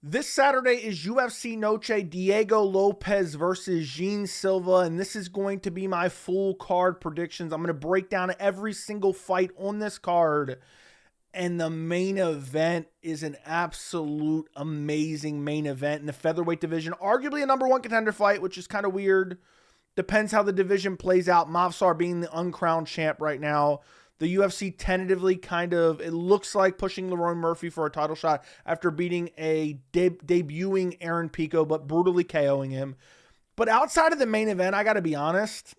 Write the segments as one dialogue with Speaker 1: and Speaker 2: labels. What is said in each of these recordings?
Speaker 1: This Saturday is UFC Noche Diego Lopes versus Jean Silva, and this is going to be my full card predictions. I'm going to break down every single fight on this card, and the main event is an absolute amazing main event in the featherweight division. Arguably a number one contender fight, which is kind of weird. Depends how the division plays out. Mavsar being the uncrowned champ right now. The UFC tentatively it looks like pushing Lerone Murphy for a title shot after beating a debuting Aaron Pico, but brutally KOing him. But outside of the main event, I got to be honest,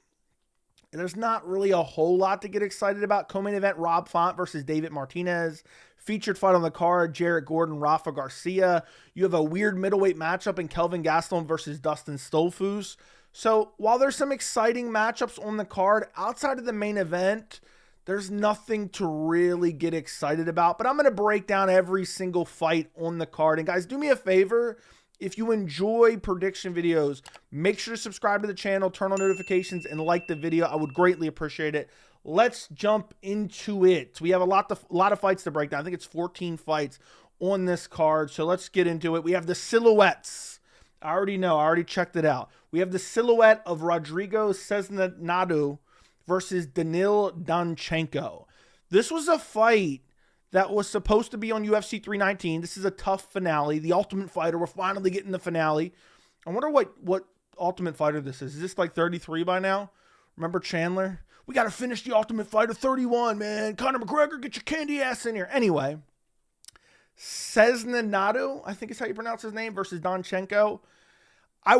Speaker 1: there's not really a whole lot to get excited about. Co-main event, Rob Font versus David Martinez. Featured fight on the card, Jared Gordon, Rafa Garcia. You have a weird middleweight matchup in Kelvin Gastelum versus Dustin Stoltzfus. So while there's some exciting matchups on the card, outside of the main event, there's nothing to really get excited about, but I'm going to break down every single fight on the card. And guys, do me a favor. If you enjoy prediction videos, make sure to subscribe to the channel, turn on notifications, and like the video. I would greatly appreciate it. Let's jump into it. We have a lot of fights to break down. I think it's 14 fights on this card, so let's get into it. We have the silhouettes. I already know. I already checked it out. We have the silhouette of Rodrigo Sezinando versus Danil Donchenko. This was a fight that was supposed to be on UFC 319. This is a tough finale. The Ultimate Fighter. We're finally getting the finale. I wonder what Ultimate Fighter this is. Is this like 33 by now? Remember Chandler? We got to finish the Ultimate Fighter 31, man. Conor McGregor, get your candy ass in here. Anyway, Sezinando, I think is how you pronounce his name, versus Donchenko. I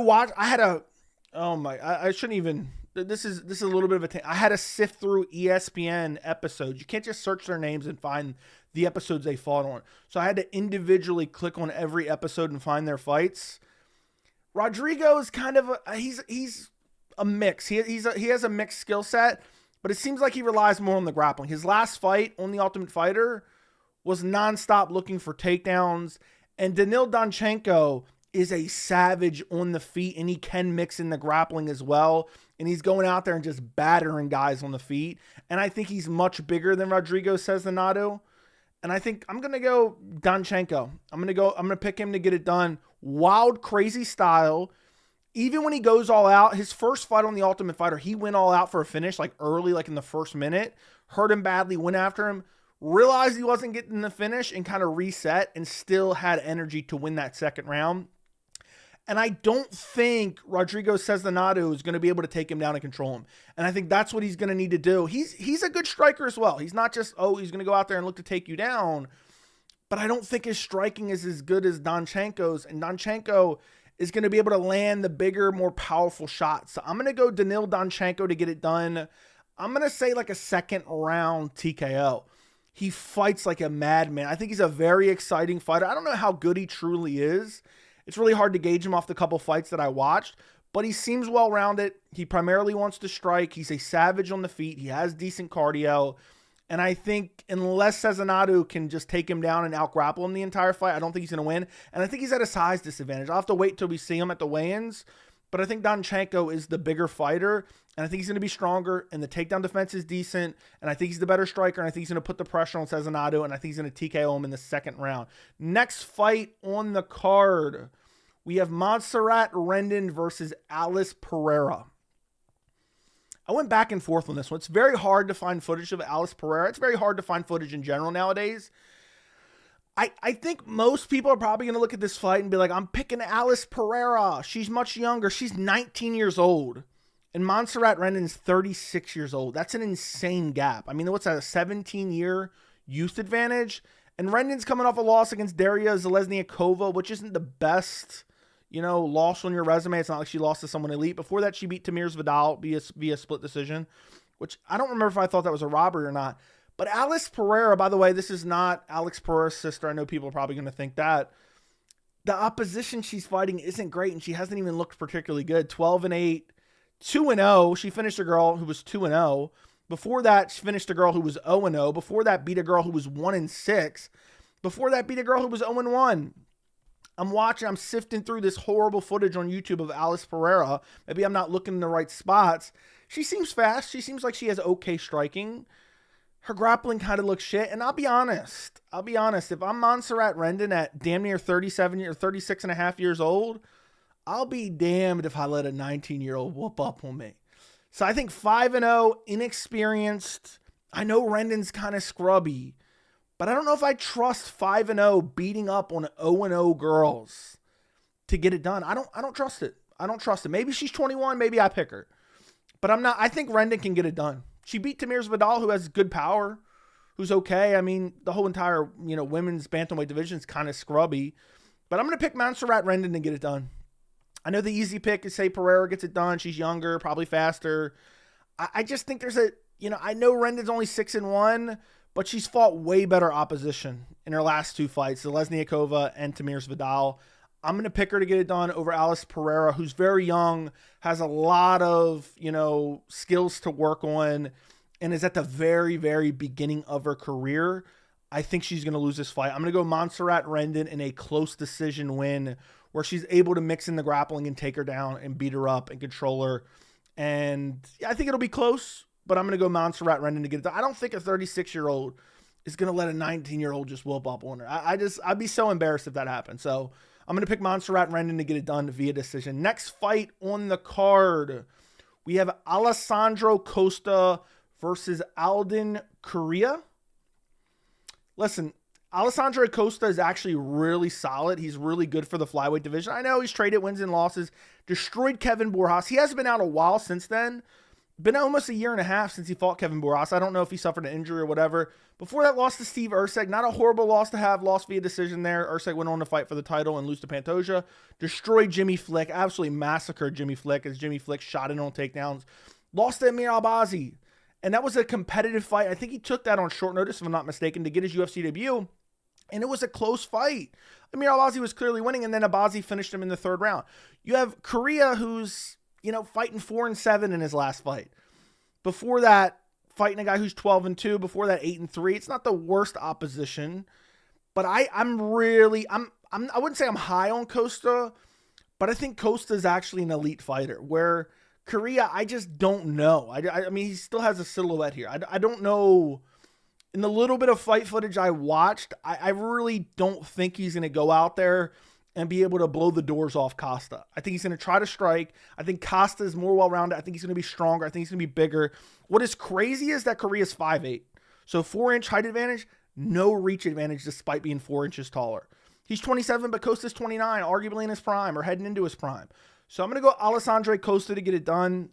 Speaker 1: shouldn't even... This is a little bit of I had to sift through ESPN episodes. You can't just search their names and find the episodes they fought on. So I had to individually click on every episode and find their fights. Rodrigo is kind of he's a mix. He has a mixed skill set, but it seems like he relies more on the grappling. His last fight on the Ultimate Fighter was nonstop looking for takedowns, and Danil Donchenko is a savage on the feet, and he can mix in the grappling as well. And he's going out there and just battering guys on the feet. And I think he's much bigger than Rodrigo Sezinando. And I think I'm going to go Donchenko. I'm going to pick him to get it done. Wild, crazy style. Even when he goes all out, his first fight on the Ultimate Fighter, he went all out for a finish, like early, like in the first minute. Hurt him badly, went after him. Realized he wasn't getting the finish and kind of reset and still had energy to win that second round. And I don't think Rodrigo Sezinando is going to be able to take him down and control him. And I think that's what he's going to need to do. He's a good striker as well. He's not just, he's going to go out there and look to take you down. But I don't think his striking is as good as Donchenko's. And Donchenko is going to be able to land the bigger, more powerful shots. So I'm going to go Danil Donchenko to get it done. I'm going to say like a second round TKO. He fights like a madman. I think he's a very exciting fighter. I don't know how good he truly is. It's really hard to gauge him off the couple fights that I watched, but he seems well-rounded. He primarily wants to strike. He's a savage on the feet. He has decent cardio. And I think unless Sezinando can just take him down and out-grapple him the entire fight, I don't think he's going to win. And I think he's at a size disadvantage. I'll have to wait till we see him at the weigh-ins. But I think Donchenko is the bigger fighter, and I think he's going to be stronger, and the takedown defense is decent, and I think he's the better striker, and I think he's going to put the pressure on Sezinando, and I think he's going to TKO him in the second round. Next fight on the card, we have Montserrat Rendon versus Alice Pereira. I went back and forth on this one. It's very hard to find footage of Alice Pereira. It's very hard to find footage in general nowadays. I think most people are probably going to look at this fight and be like, I'm picking Alice Pereira. She's much younger. She's 19 years old. And Montserrat Rendon's 36 years old. That's an insane gap. I mean, what's that, a 17-year youth advantage? And Rendon's coming off a loss against Daria Zelezniakova, which isn't the best, loss on your resume. It's not like she lost to someone elite. Before that, she beat Tamiris Vidal via split decision, which I don't remember if I thought that was a robbery or not. But Alice Pereira, by the way, this is not Alex Pereira's sister. I know people are probably going to think that. The opposition she's fighting isn't great, and she hasn't even looked particularly good. 12-8, 2-0. She finished a girl who was 2-0. Before that, she finished a girl who was 0-0. Before that, beat a girl who was 1-6. Before that, beat a girl who was 0-1. I'm sifting through this horrible footage on YouTube of Alice Pereira. Maybe I'm not looking in the right spots. She seems fast. She seems like she has okay striking. her grappling kind of looks shit. And I'll be honest. If I'm Montserrat Rendon at damn near 37 or 36 and a half years old, I'll be damned if I let a 19-year-old whoop up on me. So I think 5-0, inexperienced. I know Rendon's kind of scrubby, but I don't know if I trust 5-0 beating up on 0-0 girls to get it done. I don't trust it. Maybe she's 21. Maybe I pick her. But I'm not. I think Rendon can get it done. She beat Tamir Vidal, who has good power, who's okay. I mean, the whole entire, women's bantamweight division is kind of scrubby. But I'm going to pick Montserrat Rendon to get it done. I know the easy pick is say Pereira gets it done. She's younger, probably faster. I just think there's I know Rendon's only 6-1, but she's fought way better opposition in her last two fights, Lesniakova and Tamir Vidal. I'm going to pick her to get it done over Alice Pereira, who's very young, has a lot of, skills to work on, and is at the very, very beginning of her career. I think she's going to lose this fight. I'm going to go Montserrat Rendon in a close decision win where she's able to mix in the grappling and take her down and beat her up and control her. And I think it'll be close, but I'm going to go Montserrat Rendon to get it done. I don't think a 36-year-old is going to let a 19-year-old just whoop up on her. I'd be so embarrassed if that happened. So I'm going to pick Montserrat Rendon to get it done via decision. Next fight on the card, we have Alessandro Costa versus Alden Coria. Listen, Alessandro Costa is actually really solid. He's really good for the flyweight division. I know he's traded wins and losses, destroyed Kevin Borjas. He hasn't been out a while since then. Been almost a year and a half since he fought Kevin Borjas. I don't know if he suffered an injury or whatever. Before that, lost to Steve Erceg. Not a horrible loss to have. Lost via decision there. Erceg went on to fight for the title and lose to Pantoja. Destroyed Jimmy Flick. Absolutely massacred Jimmy Flick as Jimmy Flick shot in on takedowns. Lost to Amir Albazi. And that was a competitive fight. I think he took that on short notice, if I'm not mistaken, to get his UFC debut. And it was a close fight. Amir Albazi was clearly winning, and then Albazi finished him in the third round. You have Coria, who's, fighting 4-7 in his last fight. Before that, fighting a guy who's 12-2. Before that, 8-3. It's not the worst opposition. But I wouldn't say I'm high on Costa, but I think Costa is actually an elite fighter. Where Coria, I just don't know. I mean, he still has a silhouette here. I don't know. In the little bit of fight footage I watched, I really don't think he's going to go out there and be able to blow the doors off Costa. I think he's going to try to strike. I think Costa is more well-rounded. I think he's going to be stronger. I think he's going to be bigger. What is crazy is that Corea's 5'8". So 4-inch height advantage, no reach advantage despite being 4 inches taller. He's 27, but Costa's 29, arguably in his prime or heading into his prime. So I'm going to go Alessandro Costa to get it done.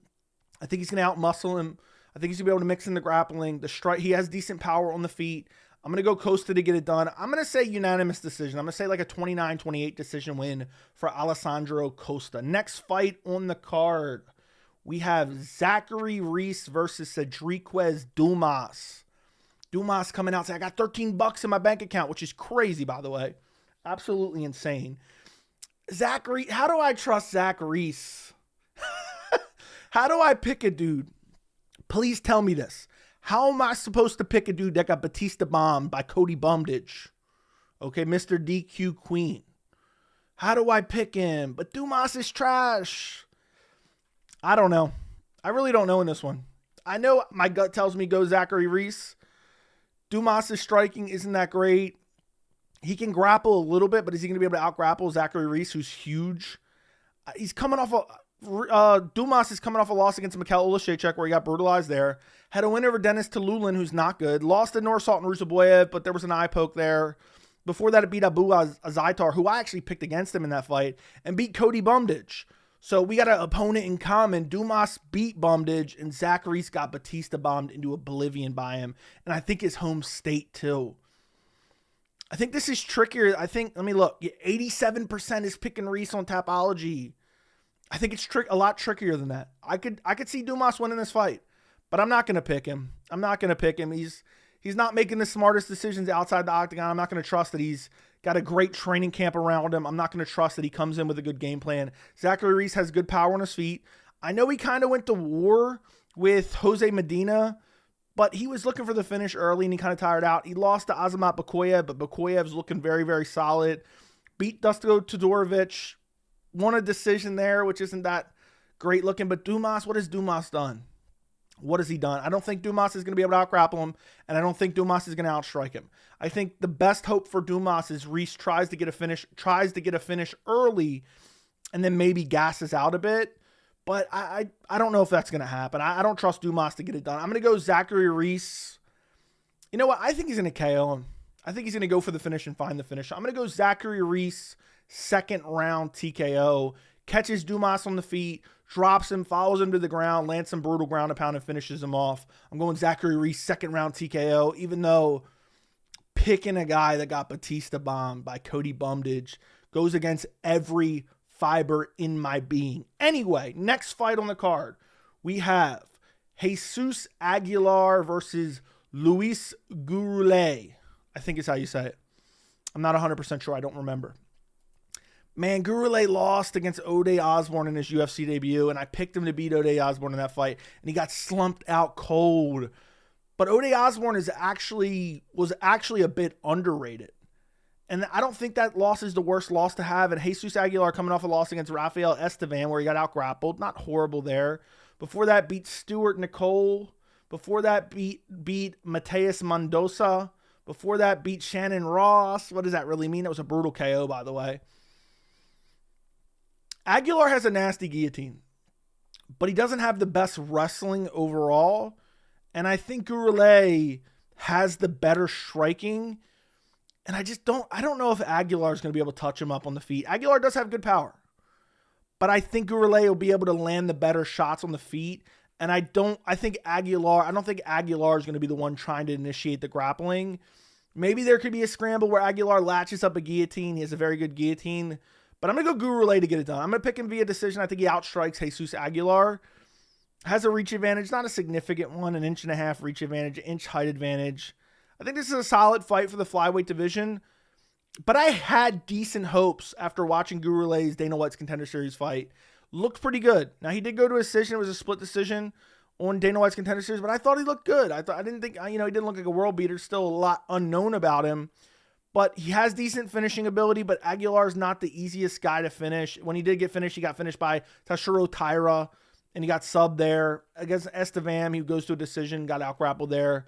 Speaker 1: I think he's going to outmuscle him. I think he's going to be able to mix in the grappling, the strike. He has decent power on the feet. I'm going to go Costa to get it done. I'm going to say unanimous decision. I'm going to say like a 29-28 decision win for Alessandro Costa. Next fight on the card, we have Zachary Reese versus Cedriquez Dumas. Dumas coming out saying, I got $13 in my bank account, which is crazy, by the way. Absolutely insane. Zachary, how do I trust Zach Reese? How do I pick a dude? Please tell me this. How am I supposed to pick a dude that got Batista bombed by Cody Bumditch? Okay, Mr. DQ Queen. How do I pick him? But Dumas is trash. I don't know. I really don't know in this one. I know my gut tells me go Zachary Reese. Dumas' striking isn't that great. He can grapple a little bit, but is he going to be able to out-grapple Zachary Reese, who's huge? He's coming off Dumas is coming off a loss against Mikhail Olashechek, where he got brutalized there. Had a win over Dennis Tululin, who's not good. Lost to Norsalt and Rusaboyev, but there was an eye poke there. Before that, it beat Abu Azaitar, who I actually picked against him in that fight, and beat Cody Bumditch. So we got an opponent in common. Dumas beat Bumditch, and Zachary's got Batista bombed into oblivion by him. And I think his home state, too. I think this is trickier. Let me look. 87% is picking Reese on Tapology. I think it's a lot trickier than that. I could see Dumas winning this fight, but I'm not going to pick him. He's not making the smartest decisions outside the octagon. I'm not going to trust that he's got a great training camp around him. I'm not going to trust that he comes in with a good game plan. Zachary Reese has good power on his feet. I know he kind of went to war with Jose Medina, but he was looking for the finish early and he kind of tired out. He lost to Azamat Bakoyev, but Bakoyev's looking very, very solid. Beat Dusko Todorović. Won a decision there, which isn't that great looking. But Dumas, what has Dumas done? What has he done? I don't think Dumas is going to be able to out-grapple him, and I don't think Dumas is going to outstrike him. I think the best hope for Dumas is Reese tries to get a finish early, and then maybe gasses out a bit. But I don't know if that's going to happen. I don't trust Dumas to get it done. I'm going to go Zachary Reese. You know what? I think he's going to KO him. I think he's going to go for the finish and find the finish. I'm going to go Zachary Reese, second round TKO. Catches Dumas on the feet, drops him, follows him to the ground, lands some brutal ground and pound and finishes him off. I'm going Zachary Reese, second round TKO, even though picking a guy that got Batista bombed by Cody Bumdage goes against every fiber in my being. Anyway, next fight on the card, we have Jesus Aguilar versus Luis Gurule. I think is how you say it. I'm not 100% sure. I don't remember. Man, Gurule lost against Ode Osborne in his UFC debut, and I picked him to beat Ode Osborne in that fight, and he got slumped out cold. But Ode Osborne was actually a bit underrated. And I don't think that loss is the worst loss to have. And Jesus Aguilar coming off a loss against Rafael Estevan where he got out-grappled. Not horrible there. Before that, beat Stuart Nicole. Before that, beat Mateus Mendoza. Before that, beat Shannon Ross. What does that really mean? That was a brutal KO, by the way. Aguilar has a nasty guillotine, but he doesn't have the best wrestling overall. And I think Gurule has the better striking. And I don't know if Aguilar is going to be able to touch him up on the feet. Aguilar does have good power, but I think Gurule will be able to land the better shots on the feet. And I don't think Aguilar is going to be the one trying to initiate the grappling. Maybe there could be a scramble where Aguilar latches up a guillotine. He has a very good guillotine. But I'm going to go Gurule to get it done. I'm going to pick him via decision. I think he outstrikes Jesus Aguilar. Has a reach advantage, not a significant one, an 1.5 inch reach advantage, 1 inch height advantage. I think this is a solid fight for the flyweight division. But I had decent hopes after watching Gurule's Dana White's Contender Series fight. Looked pretty good. Now, he did go to a decision. It was a split decision on Dana White's Contender Series, but I thought he looked good. I didn't think, he didn't look like a world beater. Still a lot unknown about him. But he has decent finishing ability, but Aguilar is not the easiest guy to finish. When he did get finished, he got finished by Tashiro Taira, and he got subbed there. Against Estevan, he goes to a decision, got out-grappled there.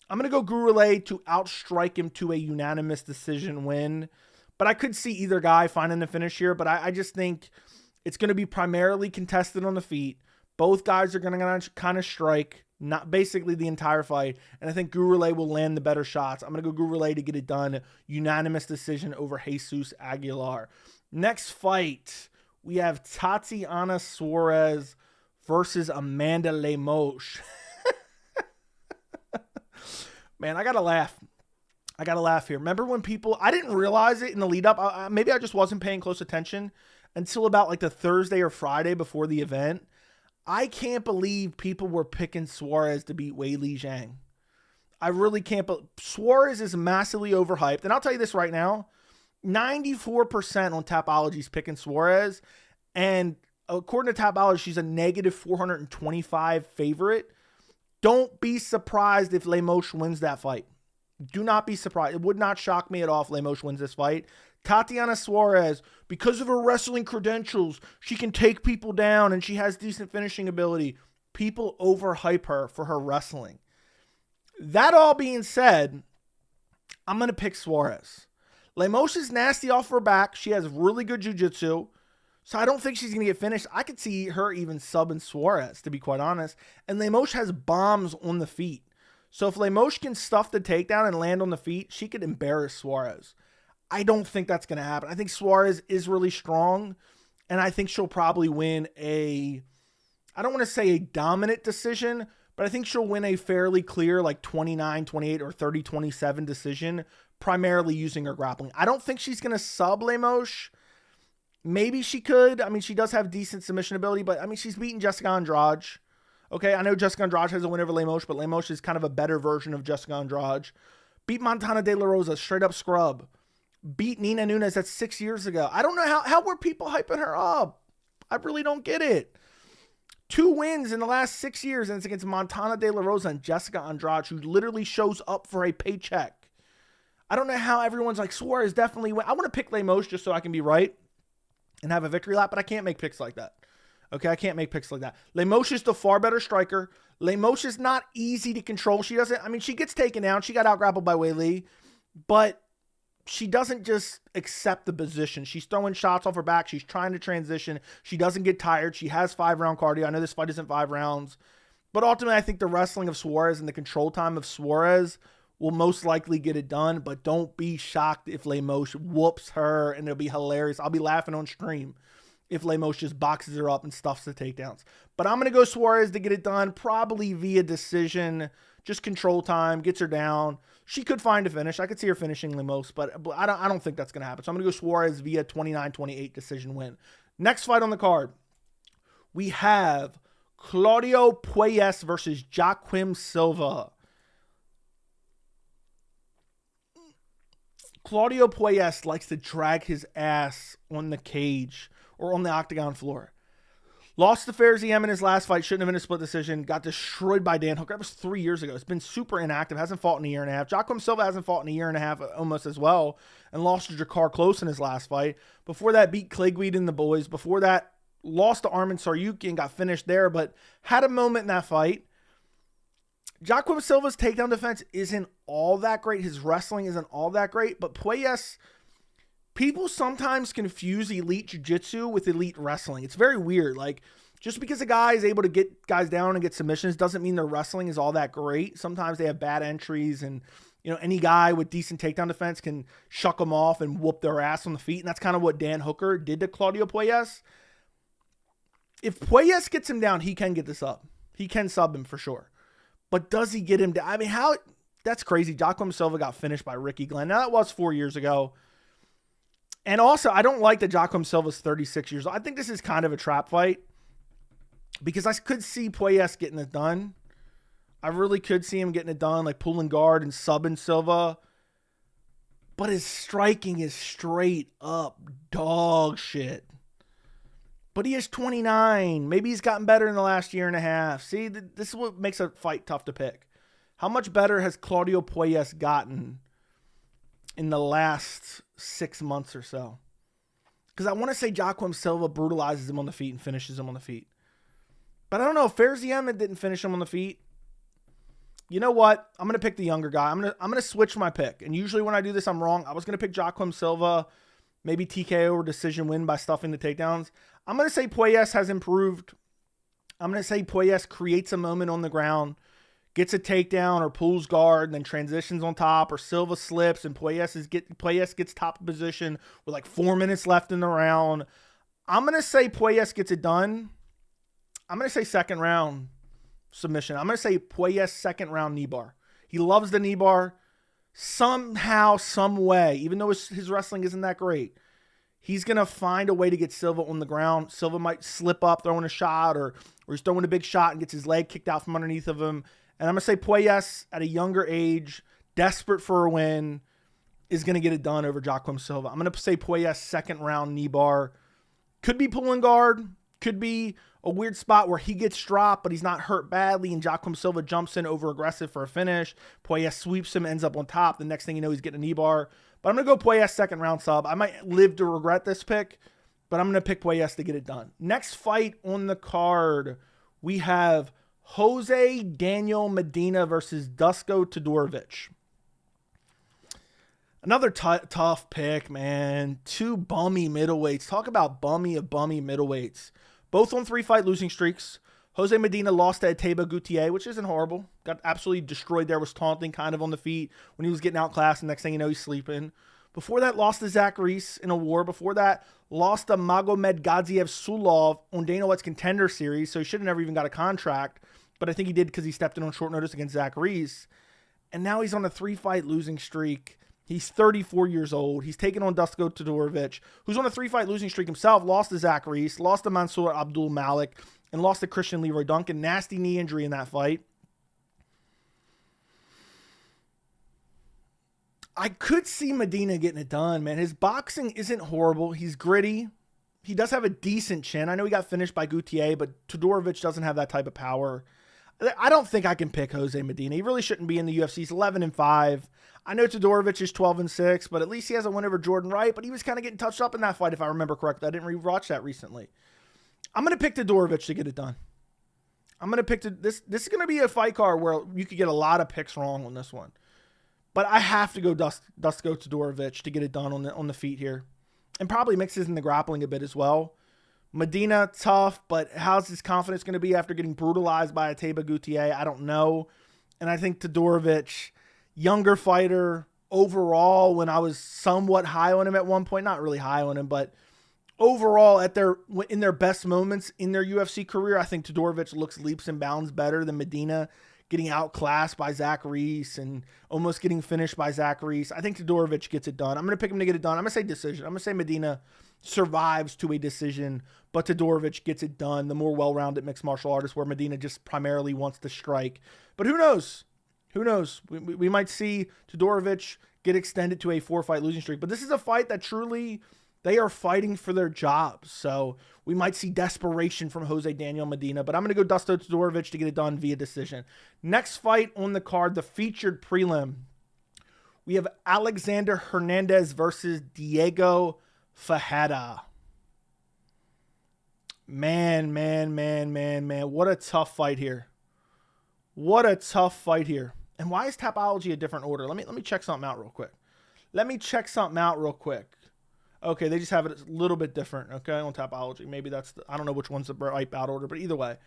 Speaker 1: I'm going to go Gurule to outstrike him to a unanimous decision win. But I could see either guy finding the finish here, but I just think it's going to be primarily contested on the feet. Both guys are going to kind of strike, not basically the entire fight. And I think Gurule will land the better shots. I'm going to go Gurule to get it done. Unanimous decision over Jesus Aguilar. Next fight, we have Tatiana Suarez versus Amanda Lemos. Man, I got to laugh here. Remember when I didn't realize it in the lead up. Maybe I just wasn't paying close attention until about like the Thursday or Friday before the event. I can't believe people were picking Suarez to beat Weili Zhang. I really can't. Suarez is massively overhyped. And I'll tell you this right now, 94% on Tapology is picking Suarez. And according to Tapology, she's a negative 425 favorite. Don't be surprised if Lemos wins that fight. Do not be surprised. It would not shock me at all if Lemos wins this fight. Tatiana Suarez, because of her wrestling credentials, she can take people down and she has decent finishing ability. People overhype her for her wrestling. That all being said, I'm going to pick Suarez. Lemos is nasty off her back. She has really good jiu-jitsu. So I don't think she's going to get finished. I could see her even subbing Suarez, to be quite honest. And Lemos has bombs on the feet. So if Lemos can stuff the takedown and land on the feet, she could embarrass Suarez. I don't think that's going to happen. I think Suarez is really strong, and I think she'll probably win I don't want to say a dominant decision, but I think she'll win a fairly clear like 29-28 or 30-27 decision, primarily using her grappling. I don't think she's going to sub Lemos. Maybe she could. I mean, she does have decent submission ability, but I mean, she's beaten Jessica Andrade. Okay, I know Jessica Andrade has a win over Lemos, but Lemos is kind of a better version of Jessica Andrade. Beat Montana De La Rosa, straight up scrub. Beat Nina Nunes, that's 6 years ago. I don't know how were people hyping her up. I really don't get it. 2 wins in the last 6 years, and it's against Montana De La Rosa and Jessica Andrade, who literally shows up for a paycheck. I don't know how everyone's like, Suarez definitely win. I want to pick Lemos just so I can be right and have a victory lap, but I can't make picks like that. Okay, I can't make picks like that. Lemos is the far better striker. Lemos is not easy to control. She gets taken down. She got out-grappled by Wei Li, but she doesn't just accept the position. She's throwing shots off her back. She's trying to transition. She doesn't get tired. She has 5-round cardio. I know this fight isn't 5 rounds, but ultimately I think the wrestling of Suarez and the control time of Suarez will most likely get it done, but don't be shocked if Lemos whoops her, and it'll be hilarious. I'll be laughing on stream if Lemos just boxes her up and stuffs the takedowns. But I'm going to go Suarez to get it done, probably via decision, just control time, gets her down. She could find a finish. I could see her finishing Lemos, but I don't think that's going to happen. So I'm going to go Suarez via 29-28 decision win. Next fight on the card, we have Claudio Puelles versus Joaquim Silva. Claudio Puelles likes to drag his ass on the cage or on the octagon floor. Lost to Ferziem in his last fight. Shouldn't have been a split decision. Got destroyed by Dan Hooker. That was 3 years ago. It's been super inactive. Hasn't fought in a year and a half. Joaquim Silva hasn't fought in a year and a half almost as well. And lost to Jakar Close in his last fight. Before that, beat Clegweed and the boys. Before that, lost to Armin Saryuki and got finished there. But had a moment in that fight. Joaquim Silva's takedown defense isn't all that great. His wrestling isn't all that great. But Puelles, people sometimes confuse elite jiu-jitsu with elite wrestling. It's very weird. Like, just because a guy is able to get guys down and get submissions doesn't mean their wrestling is all that great. Sometimes they have bad entries, and any guy with decent takedown defense can shuck them off and whoop their ass on the feet. And that's kind of what Dan Hooker did to Claudio Puelles. If Puelles gets him down, he can get this up. He can sub him for sure. But does he get him down? I mean, that's crazy. Joaquim Silva got finished by Ricky Glenn. Now, that was 4 years ago. And also, I don't like that Joaquim Silva's 36 years old. I think this is kind of a trap fight because I could see Puelles getting it done. I really could see him getting it done, like pulling guard and subbing Silva. But his striking is straight up dog shit. But he is 29. Maybe he's gotten better in the last year and a half. See, this is what makes a fight tough to pick. How much better has Claudio Puelles gotten in the last 6 months or so? Because I want to say Joaquim Silva brutalizes him on the feet and finishes him on the feet. But I don't know. If Ferziem didn't finish him on the feet, you know what? I'm going to pick the younger guy. I'm going to switch my pick. And usually when I do this, I'm wrong. I was going to pick Joaquim Silva, maybe TKO or decision win by stuffing the takedowns. I'm going to say Puelles has improved. I'm going to say Puelles creates a moment on the ground, gets a takedown or pulls guard, and then transitions on top, or Silva slips and Puelles gets top position with like 4 minutes left in the round. I'm going to say Puelles gets it done. I'm going to say second round submission. I'm going to say Puelles second round knee bar. He loves the knee bar. Somehow, some way, even though his wrestling isn't that great, he's going to find a way to get Silva on the ground. Silva might slip up throwing a shot, or he's throwing a big shot and gets his leg kicked out from underneath of him. And I'm going to say Puelles, at a younger age, desperate for a win, is going to get it done over Joaquim Silva. I'm going to say Puelles second round knee bar. Could be pulling guard. Could be a weird spot where he gets dropped, but he's not hurt badly, and Joaquim Silva jumps in over aggressive for a finish. Puelles sweeps him, ends up on top. The next thing you know, he's getting a knee bar. But I'm going to go Puelles second round sub. I might live to regret this pick, but I'm going to pick Puelles to get it done. Next fight on the card, we have Jose Daniel Medina versus Dusko Todorović. Another tough pick, man. Two bummy middleweights. Talk about bummy middleweights. Both on 3-fight losing streaks. Jose Medina lost to Eteba Gutierrez, which isn't horrible. Got absolutely destroyed there. Was taunting kind of on the feet when he was getting outclassed. And next thing you know, he's sleeping. Before that, lost to Zach Reese in a war. Before that, lost to Magomed Gadziev Sulov on Dana White's Contender Series. So he should have never even got a contract. But I think he did because he stepped in on short notice against Zach Reese. And now he's on a 3-fight losing streak. He's 34 years old. He's taking on Dusko Todorović, who's on a 3-fight losing streak himself. Lost to Zach Reese, lost to Mansour Abdul Malik, and lost to Christian Leroy Duncan. Nasty knee injury in that fight. I could see Medina getting it done, man. His boxing isn't horrible. He's gritty. He does have a decent chin. I know he got finished by Gutierrez, but Todorović doesn't have that type of power. I don't think I can pick Jose Medina. He really shouldn't be in the UFC. He's 11-5. I know Todorović is 12-6, but at least he has a win over Jordan Wright. But he was kind of getting touched up in that fight, if I remember correctly. I didn't rewatch that recently. I'm going to pick Todorović to get it done. I'm going to pick this. This is going to be a fight card where you could get a lot of picks wrong on this one. But I have to go Dusko Todorović to get it done on the feet here. And probably mixes in the grappling a bit as well. Medina, tough, but how's his confidence going to be after getting brutalized by a Teba Gutier? I don't know. And I think Todorović, younger fighter, overall, when I was somewhat high on him at one point, not really high on him, but overall in their best moments in their UFC career, I think Todorović looks leaps and bounds better than Medina, getting outclassed by Zach Reese and almost getting finished by Zach Reese. I think Todorović gets it done. I'm going to pick him to get it done. I'm going to say decision. I'm going to say Medina survives to a decision, but Todorović gets it done. The more well-rounded mixed martial artist, where Medina just primarily wants to strike. But who knows? Who knows? We might see Todorović get extended to a 4-fight losing streak. But this is a fight that truly, they are fighting for their jobs. So we might see desperation from Jose Daniel Medina. But I'm going to go Dusto Todorović to get it done via decision. Next fight on the card, the featured prelim. We have Alexander Hernandez versus Diego Ferreira. Man. What a tough fight here. What a tough fight here. And why is Tapology a different order? Let me check something out real quick. Okay, they just have it a little bit different, okay, on Tapology. Maybe that's I don't know which one's the right bout order, but either way.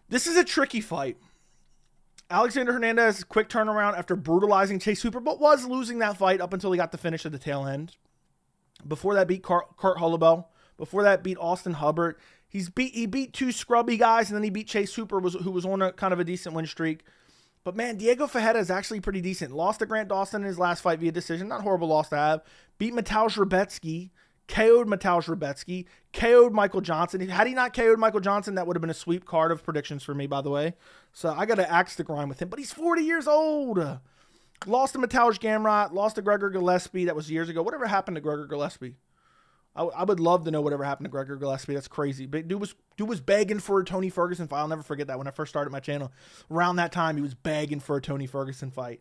Speaker 1: This is a tricky fight. Alexander Hernandez, quick turnaround after brutalizing Chase Hooper, but was losing that fight up until he got the finish at the tail end. Before that, beat Kurt Holloway. Before that, beat Austin Hubbard. He beat two scrubby guys, and then he beat Chase Hooper, who was on a kind of a decent win streak. But man, Diego Ferreira is actually pretty decent. Lost to Grant Dawson in his last fight via decision. Not a horrible loss to have. Beat Mateusz Rebecki. KO'd Mateusz Rebecki. KO'd Michael Johnson. Had he not KO'd Michael Johnson, that would have been a sweep card of predictions for me, by the way. So I got to axe the grind with him. But he's 40 years old. Lost to Mateusz Gamrot. Lost to Gregor Gillespie. That was years ago. Whatever happened to Gregor Gillespie? I would love to know whatever happened to Gregor Gillespie. That's crazy. But dude was begging for a Tony Ferguson fight. I'll never forget that when I first started my channel. Around that time, he was begging for a Tony Ferguson fight.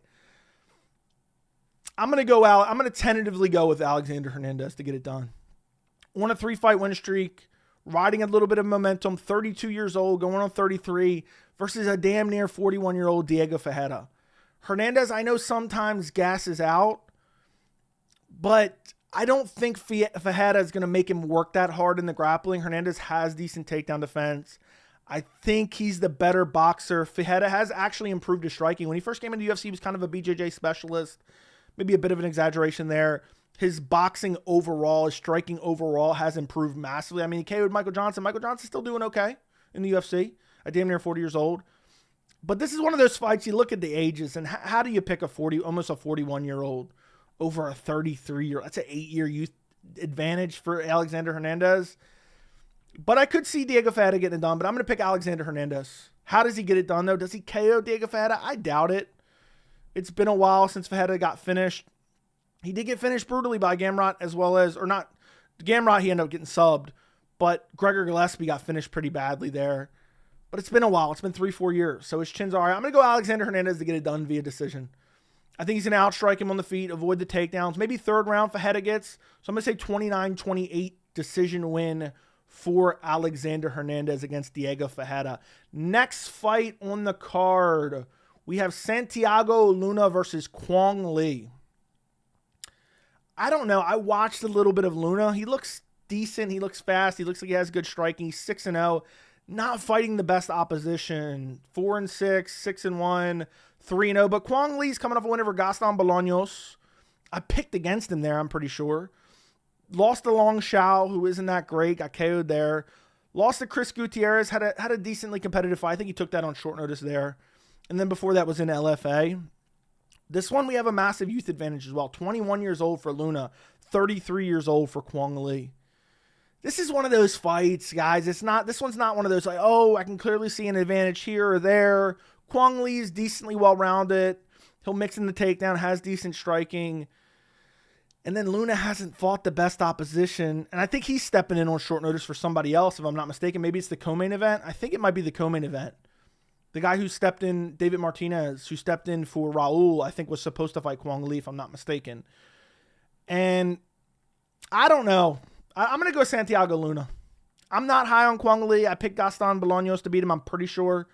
Speaker 1: I'm going to tentatively go with Alexander Hernandez to get it done. On a 3-fight win streak, riding a little bit of momentum, 32 years old, going on 33, versus a damn near 41-year-old Diego Ferreira. Hernandez, I know sometimes gasses out, but I don't think Ferreira is going to make him work that hard in the grappling. Hernandez has decent takedown defense. I think he's the better boxer. Ferreira has actually improved his striking. When he first came into UFC, he was kind of a BJJ specialist. Maybe a bit of an exaggeration there. His boxing overall, his striking overall has improved massively. I mean, he KO'd Michael Johnson. Michael Johnson's still doing okay in the UFC at damn near 40 years old. But this is one of those fights, you look at the ages, and how do you pick almost a 41-year-old over a 33-year-old? That's an 8-year youth advantage for Alexander Hernandez. But I could see Diego Ferreira getting it done, but I'm going to pick Alexander Hernandez. How does he get it done, though? Does he KO Diego Ferreira? I doubt it. It's been a while since Ferreira got finished. He did get finished brutally by Gamrot as well as, or not, Gamrot he ended up getting subbed, but Gregor Gillespie got finished pretty badly there. But it's been a while. It's been 3-4 years. So his chin's all right. I'm going to go Alexander Hernandez to get it done via decision. I think he's going to outstrike him on the feet, avoid the takedowns. Maybe third round Ferreira gets. So I'm going to say 29-28 decision win for Alexander Hernandez against Diego Ferreira. Next fight on the card, we have Santiago Luna versus Quang Lee. I don't know. I watched a little bit of Luna. He looks decent. He looks fast. He looks like he has good striking. He's 6-0. Not fighting the best opposition. 4-6, 6-1, 3-0. But Quang Lee's coming off a win over Gastelum Bolaños. I picked against him there, I'm pretty sure. Lost to Long Shao, who isn't that great. Got KO'd there. Lost to Chris Gutierrez. Had a decently competitive fight. I think he took that on short notice there. And then before that was in LFA. This one we have a massive youth advantage as well. 21 years old for Luna. 33 years old for Quang Lee. This is one of those fights, guys. This one's not one of those like, oh, I can clearly see an advantage here or there. Quang Lee's decently well-rounded. He'll mix in the takedown, has decent striking. And then Luna hasn't fought the best opposition. And I think he's stepping in on short notice for somebody else, if I'm not mistaken. Maybe it's the co-main event. I think it might be the co-main event. The guy who stepped in, David Martinez, who stepped in for Raul, I think was supposed to fight Quang Lee, if I'm not mistaken. And I don't know. I'm going to go Santiago Luna. I'm not high on Quang Le. I picked Gaston Bolaños to beat him, I'm pretty sure.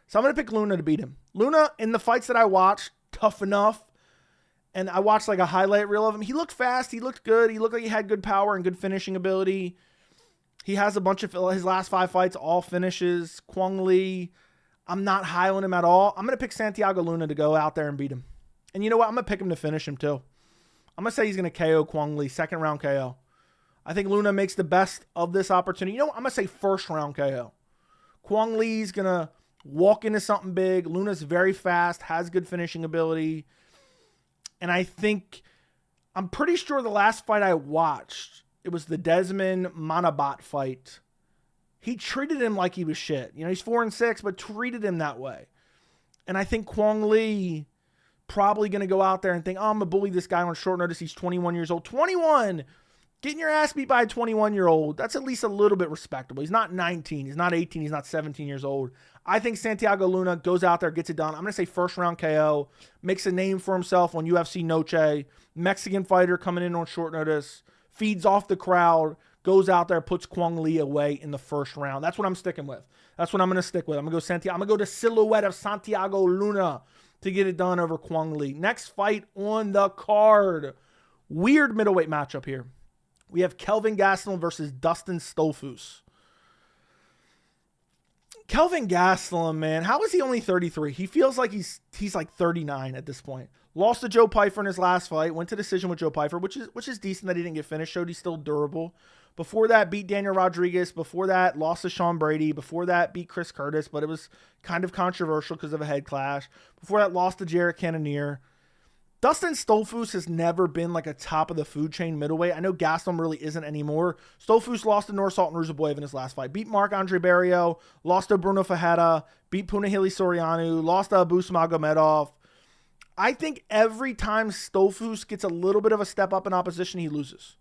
Speaker 1: So I'm going to pick Luna to beat him. Luna, in the fights that I watched, tough enough. And I watched like a highlight reel of him. He looked fast. He looked good. He looked like he had good power and good finishing ability. He has a bunch of his last 5 fights, all finishes. Quang Le, I'm not high on him at all. I'm going to pick Santiago Luna to go out there and beat him. And you know what? I'm going to pick him to finish him too. I'm going to say he's going to KO Quang Le, second round KO. I think Luna makes the best of this opportunity. You know what? I'm going to say first round KO. Quang Le's going to walk into something big. Luna's very fast, has good finishing ability. And I think, I'm pretty sure the last fight I watched, it was the Desmond Manabat fight. He treated him like he was shit. You know, he's 4-6, but treated him that way. And I think Quang Le probably going to go out there and think, oh, I'm going to bully this guy on short notice. He's 21 years old. 21! Getting your ass beat by a 21-year-old, that's at least a little bit respectable. He's not 19. He's not 18. He's not 17 years old. I think Santiago Luna goes out there, gets it done. I'm going to say first round KO, makes a name for himself on UFC Noche. Mexican fighter coming in on short notice, feeds off the crowd, goes out there, puts Quang Le away in the first round. That's what I'm sticking with. That's what I'm going to stick with. I'm going to go Santiago. I'm going to go to silhouette of Santiago Luna to get it done over Quang Le. Next fight on the card. Weird middleweight matchup here. We have Kelvin Gastelum versus Dustin Stoltzfus. Kelvin Gastelum, man, how is he only 33? He feels like he's like 39 at this point. Lost to Joe Pyfer in his last fight. Went to decision with Joe Pyfer, which is decent that he didn't get finished. Showed he's still durable. Before that, beat Daniel Rodriguez. Before that, lost to Sean Brady. Before that, beat Chris Curtis, but it was kind of controversial because of a head clash. Before that, lost to Jarrett Cannonier. Dustin Stoltzfus has never been like a top of the food chain middleweight. I know Gastelum really isn't anymore. Stoltzfus lost to Nursultan Ruzaboyev in his last fight. Beat Marc-Andre Barrio. Lost to Bruno Ferreira. Beat Punahele Soriano. Lost to Abus Magomedov. I think every time Stoltzfus gets a little bit of a step up in opposition, he loses.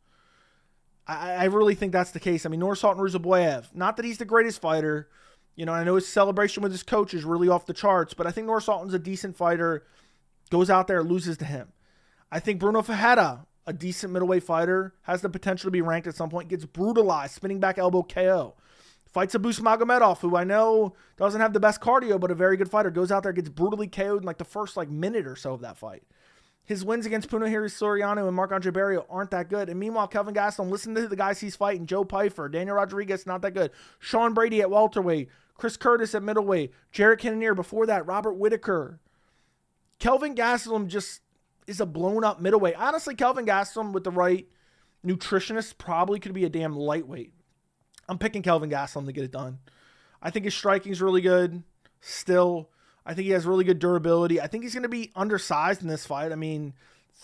Speaker 1: I really think that's the case. I mean, Nursultan Ruzaboyev, not that he's the greatest fighter. You know, I know his celebration with his coach is really off the charts, but I think Nursultan's a decent fighter. Goes out there, loses to him. I think Bruno Ferreira, a decent middleweight fighter, has the potential to be ranked at some point, gets brutalized, spinning back elbow KO. Fights Abus Magomedov, who I know doesn't have the best cardio, but a very good fighter. Goes out there, gets brutally KO'd in like the first minute or so of that fight. His wins against Punahele Soriano and Marc-Andre Barrio aren't that good. And meanwhile, Kelvin Gastelum, listen to the guys he's fighting. Joe Pyfer, Daniel Rodriguez, not that good. Sean Brady at welterweight. Chris Curtis at middleweight. Jarrett Cannonier before that. Robert Whitaker. Kelvin Gastelum just is a blown-up middleweight. Honestly, Kelvin Gastelum with the right nutritionist probably could be a damn lightweight. I'm picking Kelvin Gastelum to get it done. I think his striking is really good still. I think he has really good durability. I think he's going to be undersized in this fight. I mean,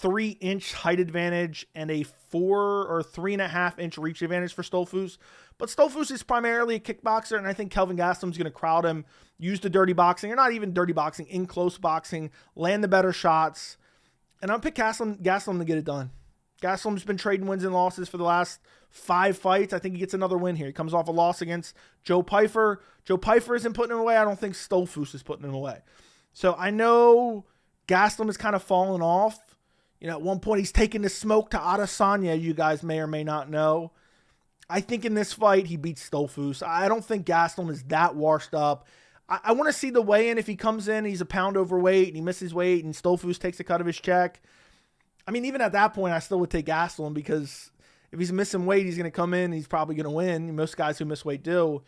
Speaker 1: 3-inch height advantage and a 4 or 3.5-inch reach advantage for Stoltzfus. But Stoltzfus is primarily a kickboxer, and I think Kelvin Gastelum's going to crowd him, use the dirty boxing, or not even dirty boxing, in close boxing, land the better shots. And I'll pick Gastelum to get it done. Gastelum's been trading wins and losses for the last 5 fights. I think he gets another win here. He comes off a loss against Joe Pyfer. Joe Pyfer isn't putting him away. I don't think Stoltzfus is putting him away. So I know Gastelum has kind of fallen off. You know, at one point he's taking the smoke to Adesanya, you guys may or may not know. I think in this fight he beats Stoltzfus. I don't think Gastelum is that washed up. I want to see the weigh-in. If he comes in, he's a pound overweight, and he misses weight, and Stoltzfus takes a cut of his check. I mean, even at that point, I still would take Gastelum, because if he's missing weight, he's going to come in, and he's probably going to win. Most guys who miss weight do.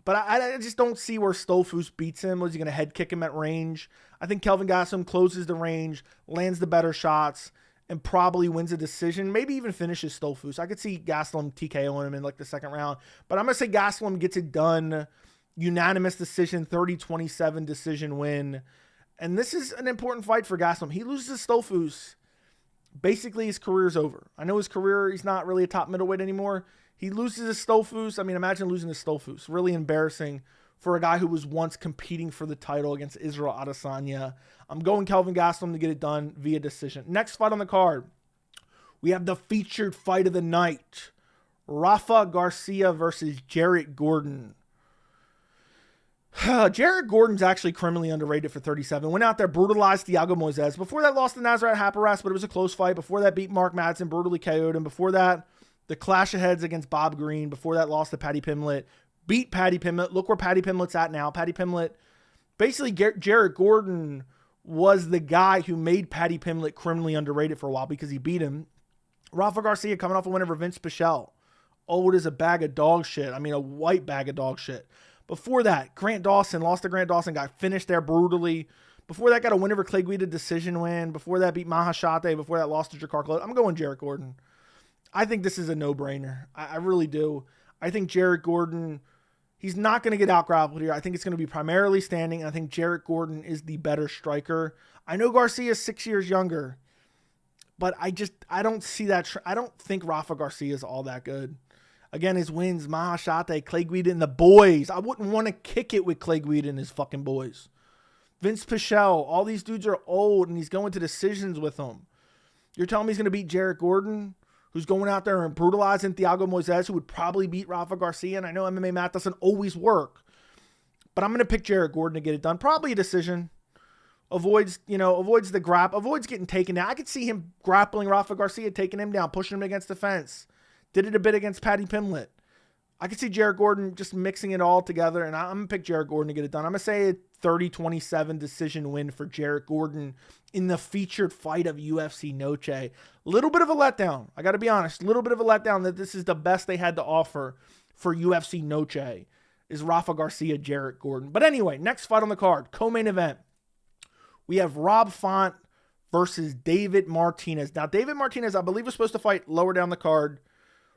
Speaker 1: But I just don't see where Stoltzfus beats him. Was he going to head kick him at range? I think Kelvin Gastelum closes the range, lands the better shots, and probably wins a decision. Maybe even finishes Stoltzfus. I could see Gastelum TKOing him in like the second round. But I'm going to say Gastelum gets it done. Unanimous decision, 30-27 decision win. And this is an important fight for Gastelum. He loses to Stoltzfus. Basically, his career's over. I know his career, he's not really a top middleweight anymore. He loses to Stoltzfus. I mean, imagine losing to Stoltzfus. Really embarrassing for a guy who was once competing for the title against Israel Adesanya. I'm going Kelvin Gastelum to get it done via decision. Next fight on the card, we have the featured fight of the night. Rafa García versus Jared Gordon. Jared Gordon's actually criminally underrated for 37. Went out there, brutalized Thiago Moises. Before that, lost to Nazareth Haparas, but it was a close fight. Before that, beat Mark Madsen, brutally KO'd him. Before that, The clash of heads against Bob Green. Before that, lost to Paddy Pimblett. Beat Paddy Pimblett. Look where Paddy Pimblett's at now. Paddy Pimblett, basically Jared Gordon was the guy who made Paddy Pimblett criminally underrated for a while because he beat him. Rafa Garcia coming off a win over Vince Pichel. Old as a bag of dog shit. I mean, a white bag of dog shit. Before that, Grant Dawson, lost to Grant Dawson, got finished there brutally. Before that, got a win over Clay Guida, decision win. Before that, beat Mahashate. Before that, lost to Jakar Close. I'm going Jared Gordon. I think this is a no-brainer. I really do. I think Jared Gordon, he's not going to get out-grappled here. I think it's going to be primarily standing, and I think Jared Gordon is the better striker. I know Garcia is 6 years younger, but I don't see that. I don't think Rafa Garcia is all that good. Again, his wins, Mahashate, Clay Guida, and the boys. I wouldn't want to kick it with Clay Guida and his fucking boys. Vince Pichel, all these dudes are old, and he's going to decisions with them. You're telling me he's going to beat Jared Gordon, who's going out there and brutalizing Thiago Moises, who would probably beat Rafa Garcia? And I know MMA math doesn't always work, but I'm going to pick Jared Gordon to get it done. Probably a decision. Avoids getting taken down. I could see him grappling Rafa Garcia, taking him down, pushing him against the fence. Did it a bit against Paddy Pimblett. I could see Jared Gordon just mixing it all together, and I'm going to pick Jared Gordon to get it done. I'm going to say a 30-27 decision win for Jared Gordon in the featured fight of UFC Noche. A little bit of a letdown. I got to be honest. A little bit of a letdown that this is the best they had to offer for UFC Noche is Rafa Garcia, Jared Gordon. But anyway, next fight on the card, co-main event. We have Rob Font versus David Martinez. Now, David Martinez, I believe, was supposed to fight lower down the card.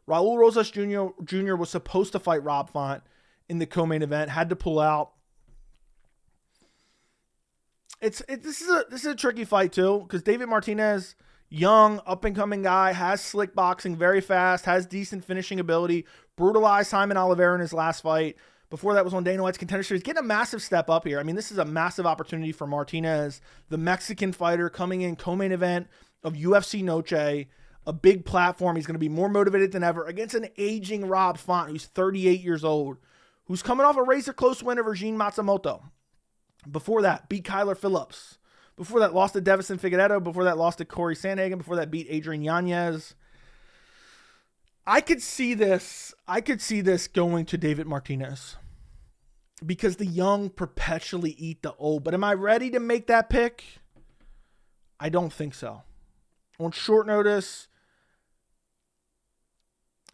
Speaker 1: Raul Rosas Jr. was supposed to fight Rob Font in the co-main event, had to pull out. This is a tricky fight too, because David Martinez, young, up-and-coming guy, has slick boxing, very fast, has decent finishing ability, brutalized Simon Oliveira in his last fight. Before that was on Dana White's Contender Series. Getting a massive step up here. I mean, this is a massive opportunity for Martinez, the Mexican fighter coming in co-main event of UFC Noche. A big platform. He's going to be more motivated than ever against an aging Rob Font, who's 38 years old, who's coming off a razor-close win over Jean Matsumoto. Before that, beat Kyler Phillips. Before that, lost to Devison Figueiredo. Before that, lost to Corey Sandhagen. Before that, beat Adrian Yanez. I could see this going to David Martinez because the young perpetually eat the old. But am I ready to make that pick? I don't think so. On short notice,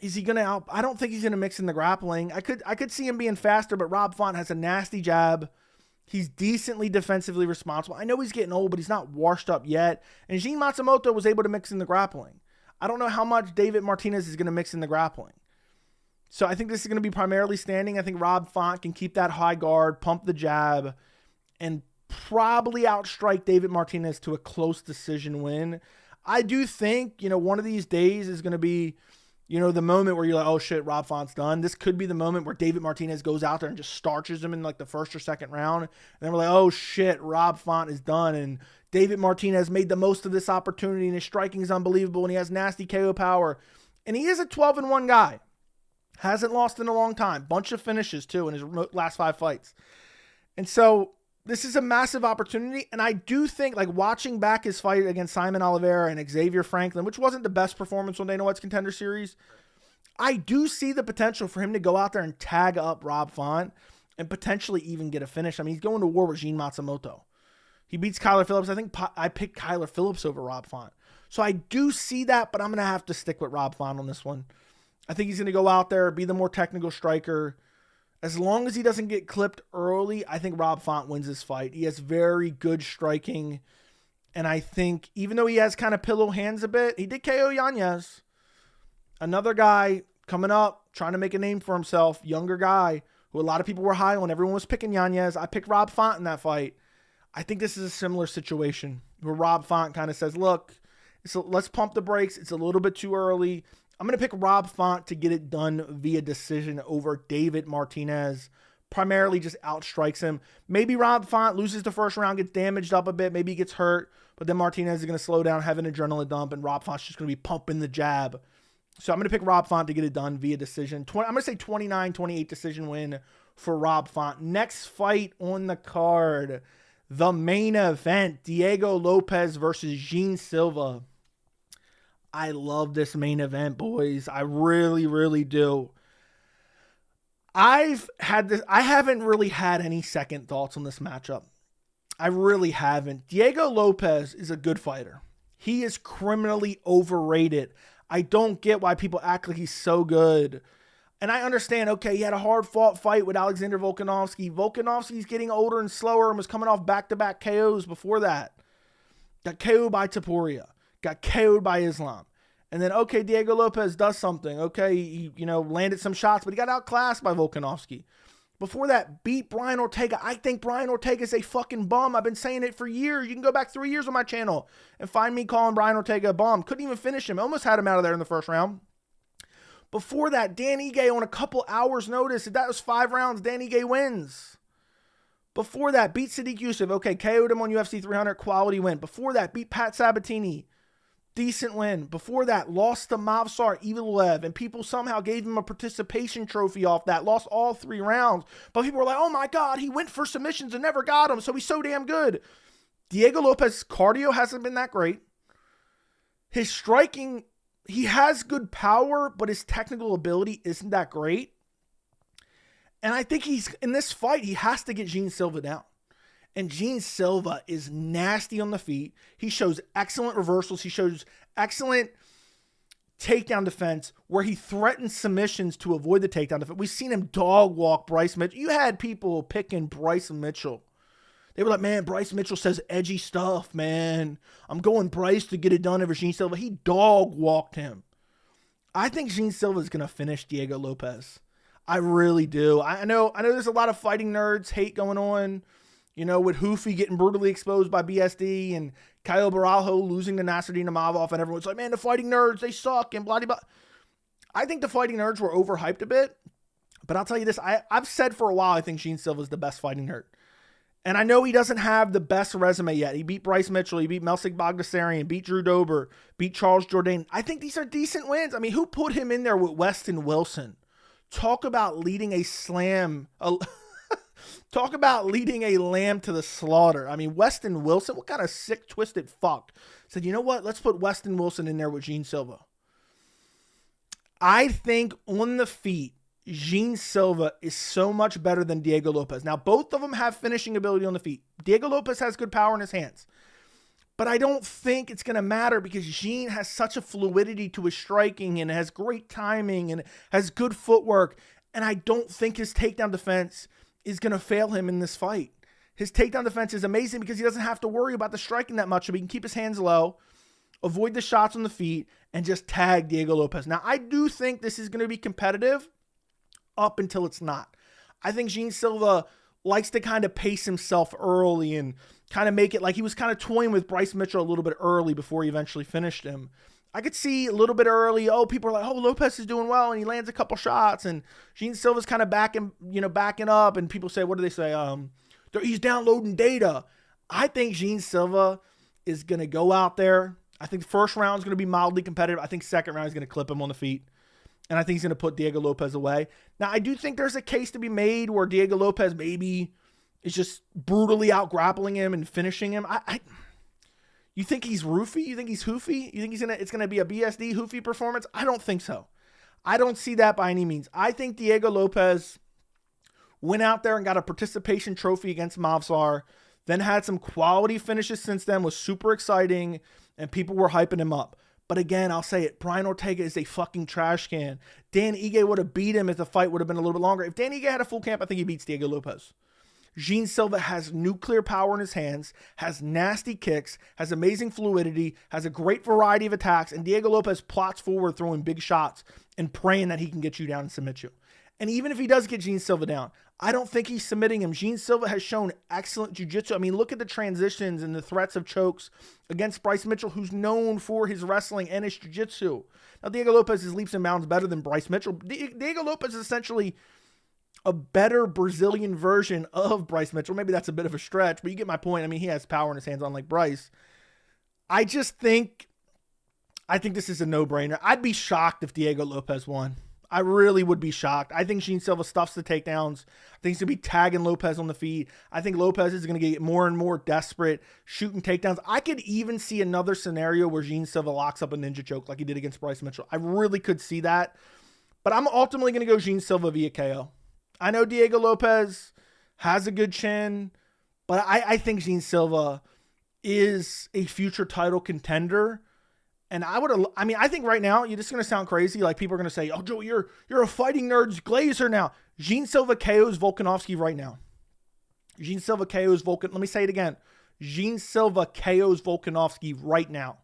Speaker 1: is he going to out? I don't think he's going to mix in the grappling. I could see him being faster, but Rob Font has a nasty jab. He's decently defensively responsible. I know he's getting old, but he's not washed up yet. And Jean Matsumoto was able to mix in the grappling. I don't know how much David Martinez is going to mix in the grappling. So I think this is going to be primarily standing. I think Rob Font can keep that high guard, pump the jab, and probably outstrike David Martinez to a close decision win. I do think, one of these days is going to be, the moment where you're like, oh shit, Rob Font's done. This could be the moment where David Martinez goes out there and just starches him in like the first or second round. And then we're like, oh shit, Rob Font is done. And David Martinez made the most of this opportunity and his striking is unbelievable and he has nasty KO power. And he is a 12-1 guy. Hasn't lost in a long time. Bunch of finishes too in his last 5 fights. And so this is a massive opportunity. And I do think, like, watching back his fight against Simon Oliveira and Xavier Franklin, which wasn't the best performance on Dana White's Contender Series, I do see the potential for him to go out there and tag up Rob Font and potentially even get a finish. I mean, he's going to war with Jean Matsumoto. He beats Kyler Phillips. I think I picked Kyler Phillips over Rob Font. So I do see that, but I'm going to have to stick with Rob Font on this one. I think he's going to go out there, be the more technical striker. As long as he doesn't get clipped early, I think Rob Font wins this fight. He has very good striking. And I think, even though he has kind of pillow hands a bit, he did KO Yanez. Another guy coming up, trying to make a name for himself, younger guy, who a lot of people were high on. Everyone was picking Yanez. I picked Rob Font in that fight. I think this is a similar situation where Rob Font kind of says, look, let's pump the brakes. It's a little bit too early. I'm going to pick Rob Font to get it done via decision over David Martinez. Primarily just outstrikes him. Maybe Rob Font loses the first round, gets damaged up a bit. Maybe he gets hurt. But then Martinez is going to slow down, have an adrenaline dump, and Rob Font's just going to be pumping the jab. So I'm going to pick Rob Font to get it done via decision. I'm going to say 29-28 decision win for Rob Font. Next fight on the card, the main event, Diego Lopes versus Jean Silva. I love this main event, boys. I really, really do. I haven't really had any second thoughts on this matchup. I really haven't. Diego Lopes is a good fighter. He is criminally overrated. I don't get why people act like he's so good. And I understand, okay, he had a hard-fought fight with Alexander Volkanovski. Volkanovski's getting older and slower and was coming off back-to-back KOs before that. Got KO'd by Topuria. Got KO'd by Islam. And then, okay, Diego Lopes does something. Okay, he, landed some shots, but he got outclassed by Volkanovski. Before that, beat Brian Ortega. I think Brian Ortega is a fucking bum. I've been saying it for years. You can go back 3 years on my channel and find me calling Brian Ortega a bum. Couldn't even finish him. Almost had him out of there in the first round. Before that, Dan Ige on a couple hours' notice. If that was 5 rounds, Dan Ige wins. Before that, beat Sadiq Youssef. Okay, KO'd him on UFC 300. Quality win. Before that, beat Pat Sabatini. Decent win. Before that, lost to Movsar Evloev, and people somehow gave him a participation trophy off that. Lost all 3 rounds. But people were like, oh my God, he went for submissions and never got them, so he's so damn good. Diego Lopes' cardio hasn't been that great. His striking, he has good power, but his technical ability isn't that great. And I think in this fight, he has to get Jean Silva down. And Jean Silva is nasty on the feet. He shows excellent reversals. He shows excellent takedown defense where he threatens submissions to avoid the takedown defense. We've seen him dog walk Bryce Mitchell. You had people picking Bryce Mitchell. They were like, man, Bryce Mitchell says edgy stuff, man. I'm going Bryce to get it done over Jean Silva. He dog walked him. I think Jean Silva is going to finish Diego Lopes. I really do. I know there's a lot of fighting nerds hate going on, with Hoofy getting brutally exposed by BSD and Kyle Barajo losing to Nasruddin Imavov, and everyone's like, man, the fighting nerds, they suck, and blah, blah, blah. I think the fighting nerds were overhyped a bit, but I'll tell you this. I've said for a while I think Jean Silva is the best fighting nerd. And I know he doesn't have the best resume yet. He beat Bryce Mitchell. He beat Melsik Bagdasarian, beat Drew Dober, beat Charles Jourdain. I think these are decent wins. I mean, who put him in there with Weston Wilson? Talk about leading a slam. Talk about leading a lamb to the slaughter. I mean, Weston Wilson, what kind of sick, twisted fuck said, you know what? Let's put Weston Wilson in there with Jean Silva. I think on the feet, Jean Silva is so much better than Diego Lopes. Now, both of them have finishing ability on the feet. Diego Lopes has good power in his hands. But I don't think it's going to matter because Jean has such a fluidity to his striking and has great timing and has good footwork. And I don't think his takedown defense is going to fail him in this fight. His takedown defense is amazing because he doesn't have to worry about the striking that much. So he can keep his hands low, avoid the shots on the feet, and just tag Diego Lopes. Now, I do think this is going to be competitive up until it's not. I think Jean Silva likes to kind of pace himself early and kind of make it like he was kind of toying with Bryce Mitchell a little bit early before he eventually finished him. I could see a little bit early, people are like, oh, Lopes is doing well, and he lands a couple shots, and Jean Silva's kind of backing up, and people say, what do they say? He's downloading data. I think Jean Silva is going to go out there. I think the first round is going to be mildly competitive. I think second round is going to clip him on the feet. And I think he's going to put Diego Lopes away. Now, I do think there's a case to be made where Diego Lopes maybe is just brutally out-grappling him and finishing him. You think he's roofy? You think he's hoofy? You think it's going to be a BSD hoofy performance? I don't think so. I don't see that by any means. I think Diego Lopes went out there and got a participation trophy against Movsar, then had some quality finishes since then, was super exciting, and people were hyping him up. But again, I'll say it, Brian Ortega is a fucking trash can. Dan Ige would have beat him if the fight would have been a little bit longer. If Dan Ige had a full camp, I think he beats Diego Lopes. Jean Silva has nuclear power in his hands, has nasty kicks, has amazing fluidity, has a great variety of attacks, and Diego Lopes plots forward throwing big shots and praying that he can get you down and submit you. And even if he does get Jean Silva down, I don't think he's submitting him. Jean Silva has shown excellent jiu-jitsu. I mean, look at the transitions and the threats of chokes against Bryce Mitchell, who's known for his wrestling and his jiu-jitsu. Now, Diego Lopes is leaps and bounds better than Bryce Mitchell. Diego Lopes is essentially a better Brazilian version of Bryce Mitchell. Maybe that's a bit of a stretch, but you get my point. I mean, he has power in his hands unlike Bryce. I think this is a no-brainer. I'd be shocked if Diego Lopes won. I really would be shocked. I think Jean Silva stuffs the takedowns. I think he's going to be tagging Lopez on the feet. I think Lopez is going to get more and more desperate, shooting takedowns. I could even see another scenario where Jean Silva locks up a ninja choke like he did against Bryce Mitchell. I really could see that. But I'm ultimately going to go Jean Silva via KO. I know Diego Lopez has a good chin, but I think Jean Silva is a future title contender. And I think right now, you're just going to sound crazy. Like, people are going to say, oh, Joe, you're a fighting nerd's glazer now. Jean Silva KOs Volkanovski right now. Jean Silva KOs Let me say it again. Jean Silva KOs Volkanovski right now.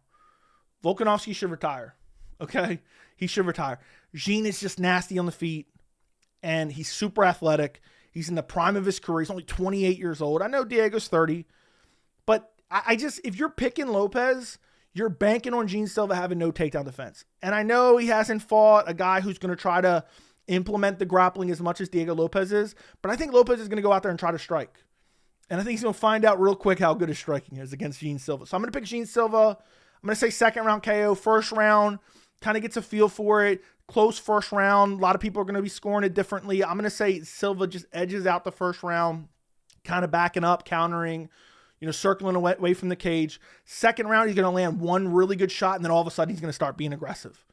Speaker 1: Volkanovski should retire. Okay? He should retire. Jean is just nasty on the feet. And he's super athletic. He's in the prime of his career. He's only 28 years old. I know Diego's 30. But if you're picking Lopez, you're banking on Jean Silva having no takedown defense. And I know he hasn't fought a guy who's going to try to implement the grappling as much as Diego Lopez is, but I think Lopez is going to go out there and try to strike. And I think he's going to find out real quick how good his striking is against Jean Silva. So I'm going to pick Jean Silva. I'm going to say second round KO. First round, kind of gets a feel for it. Close first round. A lot of people are going to be scoring it differently. I'm going to say Silva just edges out the first round, kind of backing up, countering, circling away from the cage. Second round, he's going to land one really good shot, and then all of a sudden, he's going to start being aggressive.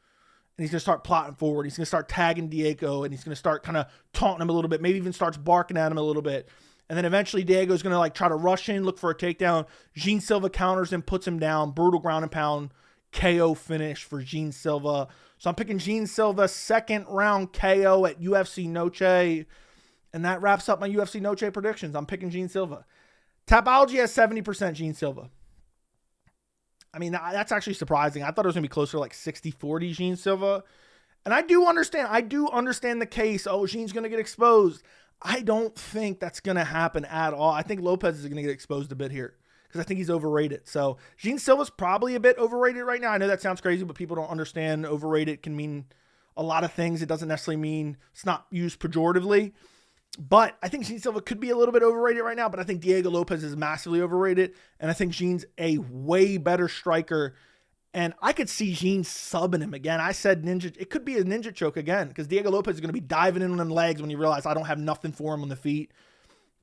Speaker 1: And he's going to start plotting forward. He's going to start tagging Diego, and he's going to start kind of taunting him a little bit, maybe even starts barking at him a little bit. And then eventually, Diego's going to try to rush in, look for a takedown. Jean Silva counters him, puts him down. Brutal ground and pound KO finish for Jean Silva. So I'm picking Jean Silva, second round KO at UFC Noche. And that wraps up my UFC Noche predictions. I'm picking Jean Silva. Tapology has 70% Jean Silva. I mean, that's actually surprising. I thought it was going to be closer to 60-40 Jean Silva. And I do understand the case. Oh, Jean's going to get exposed. I don't think that's going to happen at all. I think Lopez is going to get exposed a bit here because I think he's overrated. So Jean Silva's probably a bit overrated right now. I know that sounds crazy, but people don't understand overrated can mean a lot of things. It doesn't necessarily mean it's not used pejoratively. But I think Jean Silva could be a little bit overrated right now, but I think Diego Lopez is massively overrated, and I think Jean's a way better striker, and I could see Jean subbing him again. I said ninja. It could be a ninja choke again, because Diego Lopez is going to be diving in on them legs when he realizes I don't have nothing for him on the feet.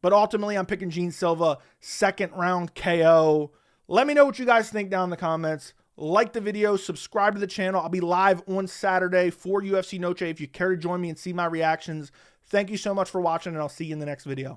Speaker 1: But ultimately, I'm picking Jean Silva, second round KO. Let me know what you guys think down in the comments. Like the video, subscribe to the channel. I'll be live on Saturday for UFC Noche if you care to join me and see my reactions. Thank you so much for watching, and I'll see you in the next video.